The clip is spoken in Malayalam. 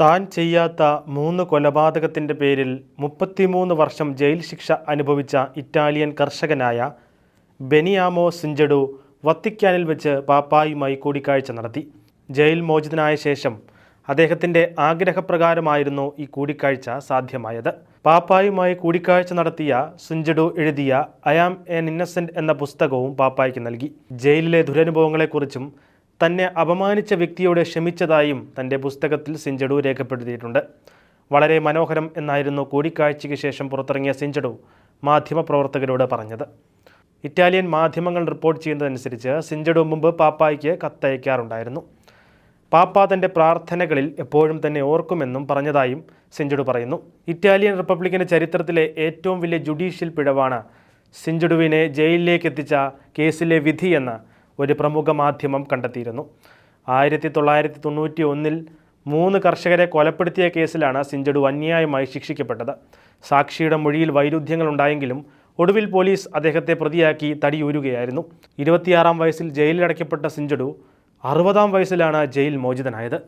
താൻ ചെയ്യാത്ത 3 കൊലപാതകത്തിൻ്റെ പേരിൽ 33 വർഷം ജയിൽ ശിക്ഷ അനുഭവിച്ച ഇറ്റാലിയൻ കർഷകനായ ബെനിയാമോ സിഞ്ചഡു വത്തിക്കാനിൽ വെച്ച് പാപ്പായുമായി കൂടിക്കാഴ്ച നടത്തി. ജയിൽ മോചിതനായ ശേഷം അദ്ദേഹത്തിൻ്റെ ആഗ്രഹപ്രകാരമായിരുന്നു ഈ കൂടിക്കാഴ്ച സാധ്യമായത്. പാപ്പായുമായി കൂടിക്കാഴ്ച നടത്തിയ സിഞ്ചഡു എഴുതിയ ഐ ആം എൻ ഇന്നസെൻ്റ് എന്ന പുസ്തകവും പാപ്പായ്ക്ക് നൽകി. ജയിലിലെ ദുരനുഭവങ്ങളെക്കുറിച്ചും തന്നെ അപമാനിച്ച വ്യക്തിയോട് ക്ഷമിച്ചതായും തൻ്റെ പുസ്തകത്തിൽ സിഞ്ചഡു രേഖപ്പെടുത്തിയിട്ടുണ്ട്. വളരെ മനോഹരം എന്നായിരുന്നു കൂടിക്കാഴ്ചയ്ക്ക് ശേഷം പുറത്തിറങ്ങിയ സിഞ്ചഡു മാധ്യമപ്രവർത്തകരോട് പറഞ്ഞത്. ഇറ്റാലിയൻ മാധ്യമങ്ങൾ റിപ്പോർട്ട് ചെയ്യുന്നതനുസരിച്ച് സിഞ്ചഡു മുമ്പ് പാപ്പായ്ക്ക് കത്തയക്കാറുണ്ടായിരുന്നു. പാപ്പ തൻ്റെ പ്രാർത്ഥനകളിൽ എപ്പോഴും തന്നെ ഓർക്കുമെന്നും പറഞ്ഞതായും സിഞ്ചഡു പറയുന്നു. ഇറ്റാലിയൻ റിപ്പബ്ലിക്കിൻ്റെ ചരിത്രത്തിലെ ഏറ്റവും വലിയ ജുഡീഷ്യൽ പിഴവാണ് സിഞ്ചഡുവിനെ ജയിലിലേക്ക് എത്തിച്ച കേസിലെ വിധിയെന്ന് ഒരു പ്രമുഖ മാധ്യമം കണ്ടെത്തിയിരുന്നു. 1991 3 കർഷകരെ കൊലപ്പെടുത്തിയ കേസിലാണ് സിഞ്ചഡു അന്യായമായി ശിക്ഷിക്കപ്പെട്ടത്. സാക്ഷിയുടെ മൊഴിയിൽ വൈരുദ്ധ്യങ്ങളുണ്ടായെങ്കിലും ഒടുവിൽ പോലീസ് അദ്ദേഹത്തെ പ്രതിയാക്കി തടിയൂരുകയായിരുന്നു. 26-ാം വയസ്സിൽ ജയിലിലടയ്ക്കപ്പെട്ട സിഞ്ചഡു 60-ാം വയസ്സിലാണ് ജയിൽ മോചിതനായത്.